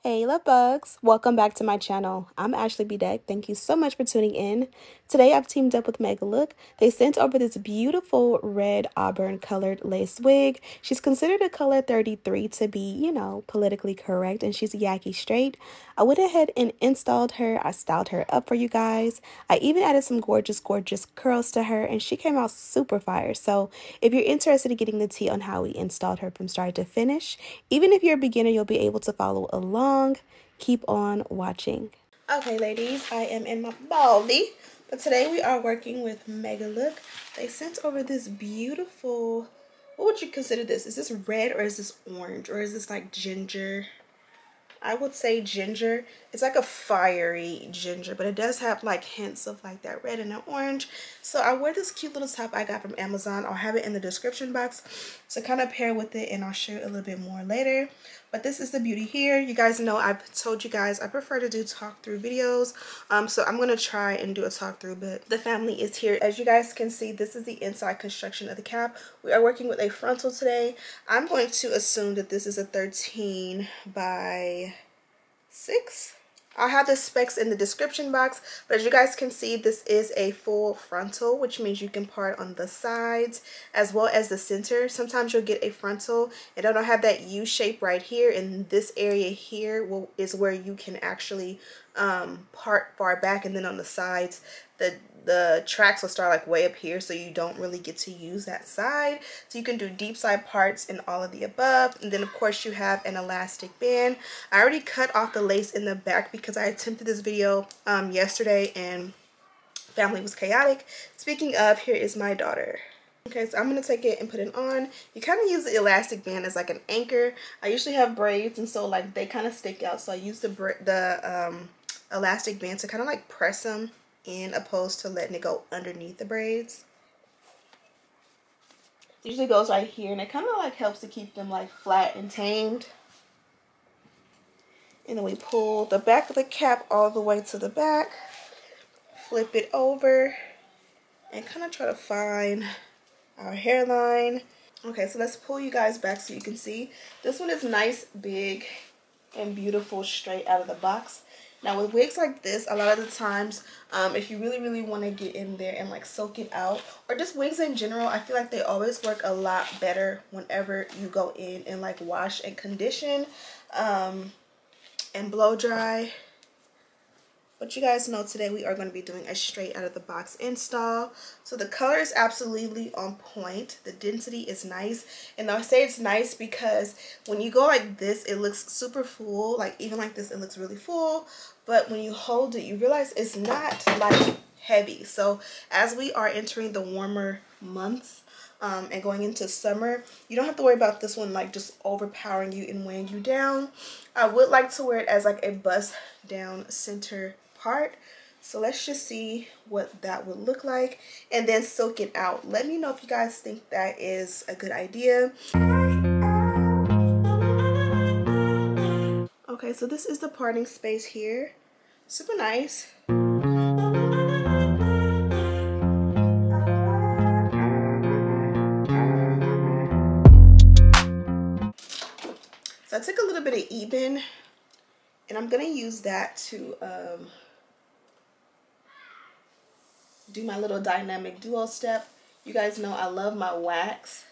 Hey love bugs, welcome back to my channel. I'm Ashley Bedeck. Thank you so much for tuning in. Today I've teamed up with Megalook. They sent over this beautiful red auburn colored lace wig. She's considered a color 33 to be, politically correct, and she's Yaki straight. I went ahead and installed her. I styled her up for you guys. I even added some gorgeous curls to her, and she came out super fire. So if you're interested in getting the tea on how we installed her from start to finish, even if you're a beginner, you'll be able to follow along. Keep on watching. Okay, ladies, I am in my baldy, but today we are working with Megalook. They sent over this beautiful, what would you consider this? Is this red or is this orange or is this like ginger? I would say ginger. It's like a fiery ginger, but it does have like hints of like that red and that orange. So I wear this cute little top I got from Amazon. I'll have it in the description box to kind of pair with it, and I'll show you a little bit more later. But this is the beauty here. You guys know I've told you guys I prefer to do talk through videos. So I'm going to try and do a talk through, but the family is here. As you guys can see, this is the inside construction of the cap. We are working with a frontal today. I'm going to assume that this is a 13 by 6. I'll have the specs in the description box, but as you guys can see, this is a full frontal, which means you can part on the sides as well as the center. Sometimes you'll get a frontal and it'll have that U shape right here, and this area here is where you can actually part far back, and then on the sides the tracks will start like way up here, so you don't really get to use that side. So you can do deep side parts and all of the above. And then of course you have an elastic band. I already cut off the lace in the back because I attempted this video yesterday and family was chaotic. Speaking of, here is my daughter. Okay, so I'm going to take it and put it on. You kind of use the elastic band as like an anchor. I usually have braids, and so like they kind of stick out, so I use the elastic band to kind of like press them in, opposed to letting it go underneath the braids. It usually goes right here, and it kind of like helps to keep them like flat and tamed. And then we pull the back of the cap all the way to the back, flip it over, and kind of try to find our hairline. Okay, so let's pull you guys back so you can see. This one is nice, big, and beautiful straight out of the box. Now with wigs like this, a lot of the times, if you really want to get in there and like soak it out, or just wigs in general, I feel like they always work a lot better whenever you go in and like wash and condition and blow dry. But you guys know today we are going to be doing a straight out of the box install. So the color is absolutely on point. The density is nice. And I say it's nice because when you go like this, it looks super full. Like even like this, it looks really full. But when you hold it, you realize it's not like heavy. So as we are entering the warmer months and going into summer, you don't have to worry about this one like just overpowering you and weighing you down. I would like to wear it as like a bust down center part, so let's just see what that would look like and then silk it out. Let me know if you guys think that is a good idea. Okay, so this is the parting space here. Super nice. So I took a little bit of Eben and I'm gonna use that to do my little dynamic duo step. You guys know I love my wax.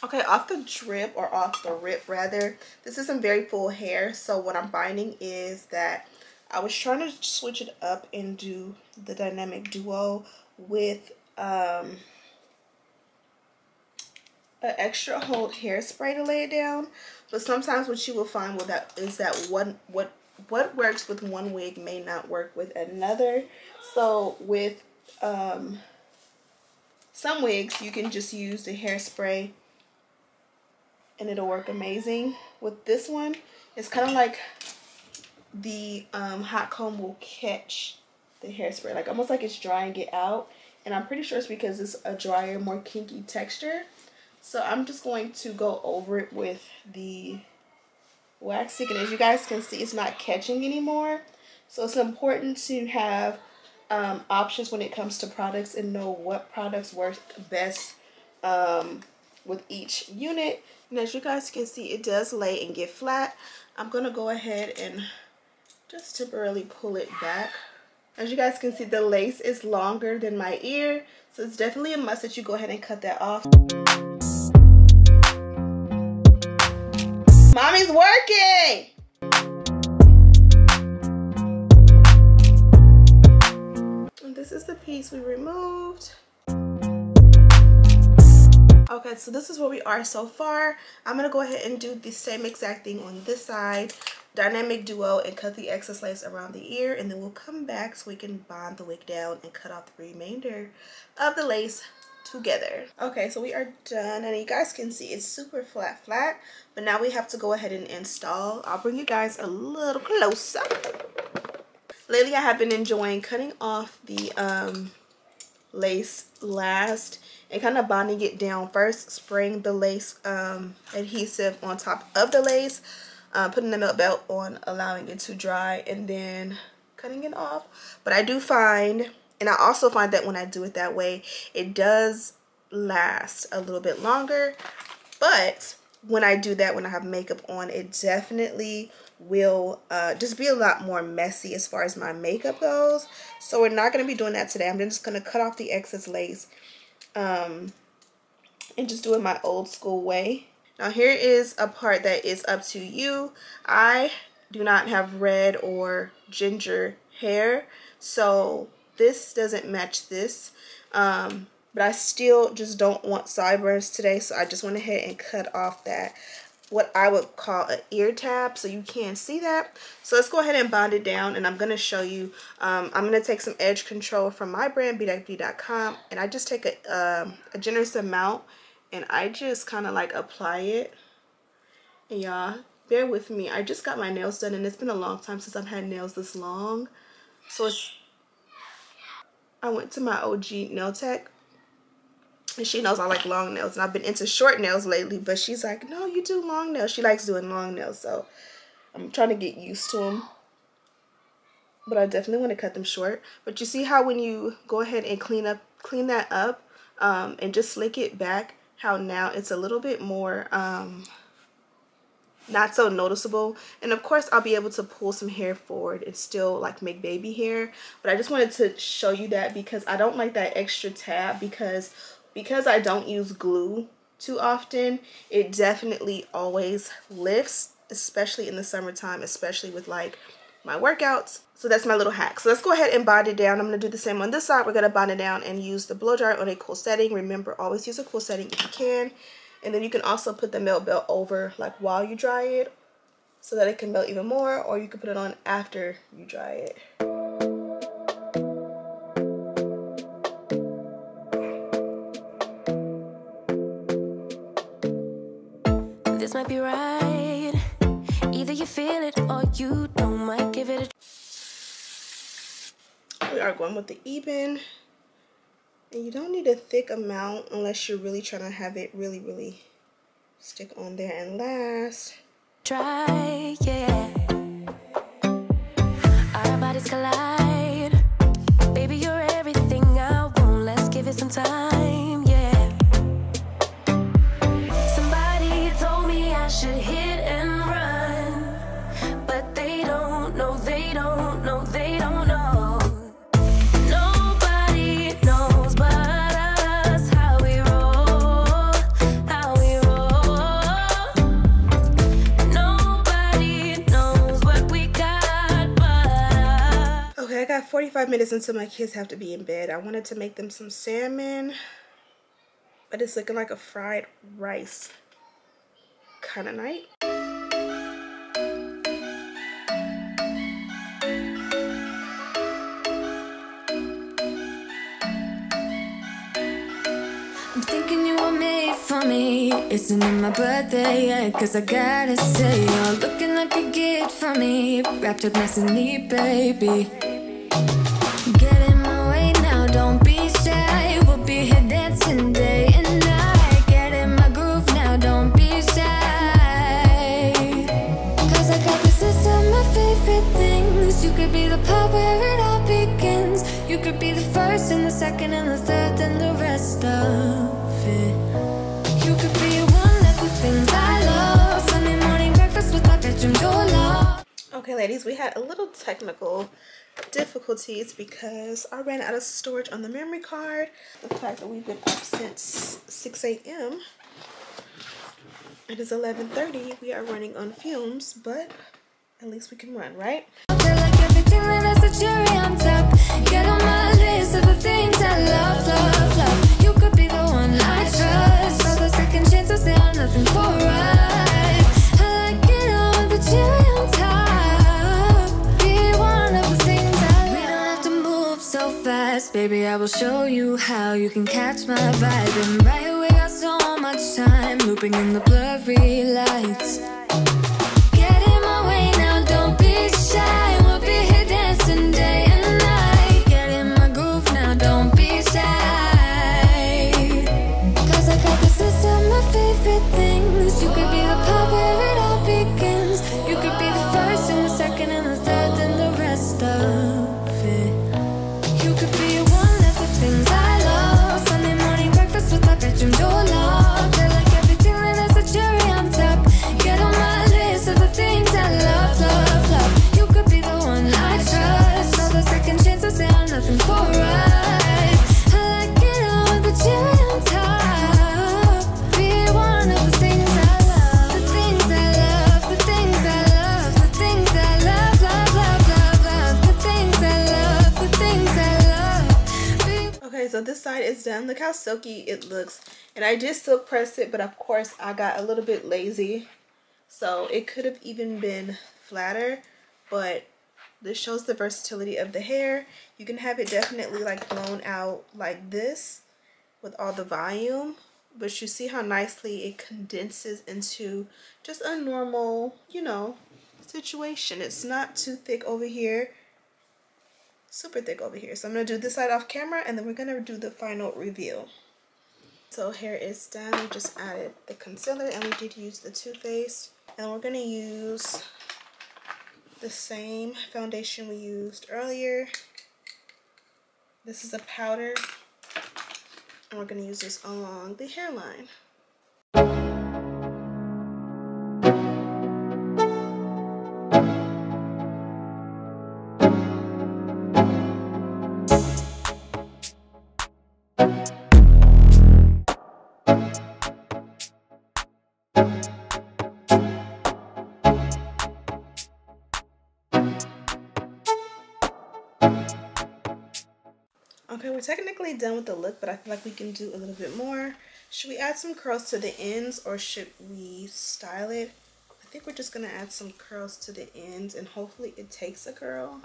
Okay, off the drip, or off the rip rather, this isn't very full hair, so what I'm finding is that I was trying to switch it up and do the dynamic duo with an extra hold hairspray to lay it down. But sometimes what you will find with that is that what works with one wig may not work with another. So with some wigs you can just use the hairspray and it'll work amazing. With this one, it's kind of like the hot comb will catch the hairspray, like almost like it's drying it out. And I'm pretty sure it's because it's a drier, more kinky texture. So I'm just going to go over it with the wax stick, and as you guys can see, it's not catching anymore. So it's important to have options when it comes to products and know what products work best with each unit. And as you guys can see, it does lay and get flat. I'm gonna go ahead and just temporarily pull it back. As you guys can see, the lace is longer than my ear, so it's definitely a must that you go ahead and cut that off. Mommy's working! And this is the piece we removed. Okay, so this is where we are so far. I'm gonna go ahead and do the same exact thing on this side, dynamic duo, and cut the excess lace around the ear, and then we'll come back so we can bond the wig down and cut off the remainder of the lace together. Okay, so we are done, and you guys can see it's super flat, but now we have to go ahead and install. I'll bring you guys a little closer. Lately, I have been enjoying cutting off the lace last and kind of bonding it down first, spraying the lace adhesive on top of the lace, putting the milk belt on, allowing it to dry, and then cutting it off. But I do find, and I also find that when I do it that way, it does last a little bit longer. But when I do that, when I have makeup on, it definitely will just be a lot more messy as far as my makeup goes. So we're not going to be doing that today. I'm just going to cut off the excess lace and just do it my old school way. Now here is a part that is up to you. I do not have red or ginger hair, so this doesn't match this, but I still just don't want sideburns today, so I just went ahead and cut off that, what I would call an ear tab, so you can't see that. So let's go ahead and bond it down, and I'm going to show you. I'm going to take some edge control from my brand, Bedeck.com, and I just take a generous amount, and I just kind of like apply it. And y'all, bear with me. I just got my nails done, and it's been a long time since I've had nails this long. So I went to my OG nail tech, and she knows I like long nails, and I've been into short nails lately, but she's like, no, you do long nails. She likes doing long nails, so I'm trying to get used to them, but I definitely want to cut them short. But you see how when you go ahead and clean that up and just slick it back, how now it's a little bit more not so noticeable. And of course I'll be able to pull some hair forward and still like make baby hair, but I just wanted to show you that because I don't like that extra tab, because I don't use glue too often. It definitely always lifts, especially in the summertime, especially with like my workouts. So that's my little hack. So let's go ahead and bond it down. I'm going to do the same on this side. We're going to bond it down and use the blow dryer on a cool setting. Remember, always use a cool setting if you can. And then you can also put the milk belt over like while you dry it so that it can melt even more, or you can put it on after you dry it. This might be right. Either you feel it or you don't. Might give it a... We are going with the even. And you don't need a thick amount unless you're really trying to have it really stick on there and last. Try, yeah. Our bodies collide. Baby, you're everything I want. Let's give it some time, yeah. Somebody told me I should hit and run, but they don't know, they don't know, they don't know. I got 45 minutes until my kids have to be in bed. I wanted to make them some salmon, but it's looking like a fried rice kind of night. I'm thinking you were made for me. Isn't it my birthday yet? Cause I gotta say, you're looking like a gift for me. Wrapped up nice and neat, baby. Get in my way now, don't be shy. We'll be here dancing day and night. Get in my groove now, don't be shy. Cause I got this list of my favorite things. You could be the part where it all begins. You could be the first and the second and the third and the rest of it. You could be things I love. Sunday morning breakfast with my bedroom door locked. Okay, ladies, we had a little technical difficulties because I ran out of storage on the memory card. The fact that we've been up since 6 a.m. It is 11:30. We are running on fumes, but at least we can run, right? I feel like everything that has a cherry on top. Get on my list of the things I love, love, love. You could be the one I trust. All the second chances, they are nothing for us. I like it all with the cherry on top. Be one of the things I love. We don't have to move so fast, baby. I will show you how you can catch my vibe. And right here we got so much time, looping in the blurry lights. Get in my way now, don't be shy. We'll be here dancing day and night. Get in my groove now, don't be shy. Cause I got this list of my favorite things. You could be the part where it all begins. You could be the first and the second and the third and the rest of it. You could be one of the things I love. Sunday morning breakfast with my bedroom door locked. I like everything that has a cherry on top. Get on my list of the things I love, love, love. You could be the one I trust. All the second chances, they are nothing for us. I like it all with the cherry on top. Be one of the things I love. The things I love, the things I love, the things I love, love, love, love, love. The things I love, the things I love. Be Okay, so this side is done. Look how silky it looks. And I did silk press it, but of course I got a little bit lazy. So it could have even been flatter, but this shows the versatility of the hair. You can have it definitely like blown out like this with all the volume, but you see how nicely it condenses into just a normal, you know, situation. It's not too thick over here, super thick over here. So I'm gonna do this side off camera and then we're gonna do the final review. So hair is done. We just added the concealer and we did use the Too Faced. And we're gonna use the same foundation we used earlier. This is a powder. And we're gonna use this along the hairline. Okay, we're technically done with the look, but I feel like we can do a little bit more. Should we add some curls to the ends or should we style it? I think we're just gonna add some curls to the ends and hopefully it takes a curl.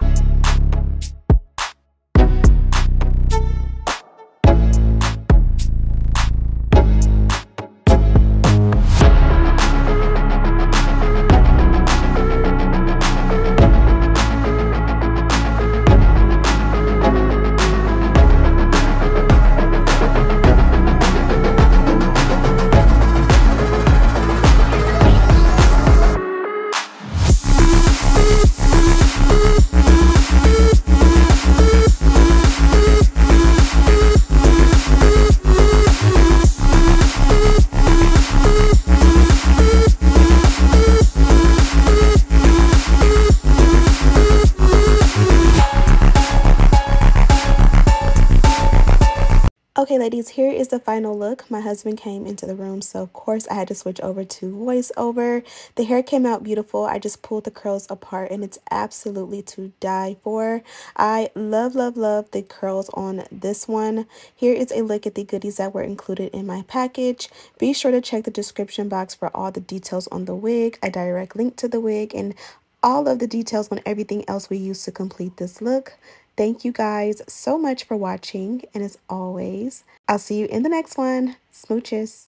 Okay, ladies, here is the final look. My husband came into the room, so of course I had to switch over to voiceover. The hair came out beautiful. I just pulled the curls apart and it's absolutely to die for. I love, love, love the curls on this one. Here is a look at the goodies that were included in my package. Be sure to check the description box for all the details on the wig, a direct link to the wig, and all of the details on everything else we used to complete this look. Thank you guys so much for watching, and as always, I'll see you in the next one. Smooches.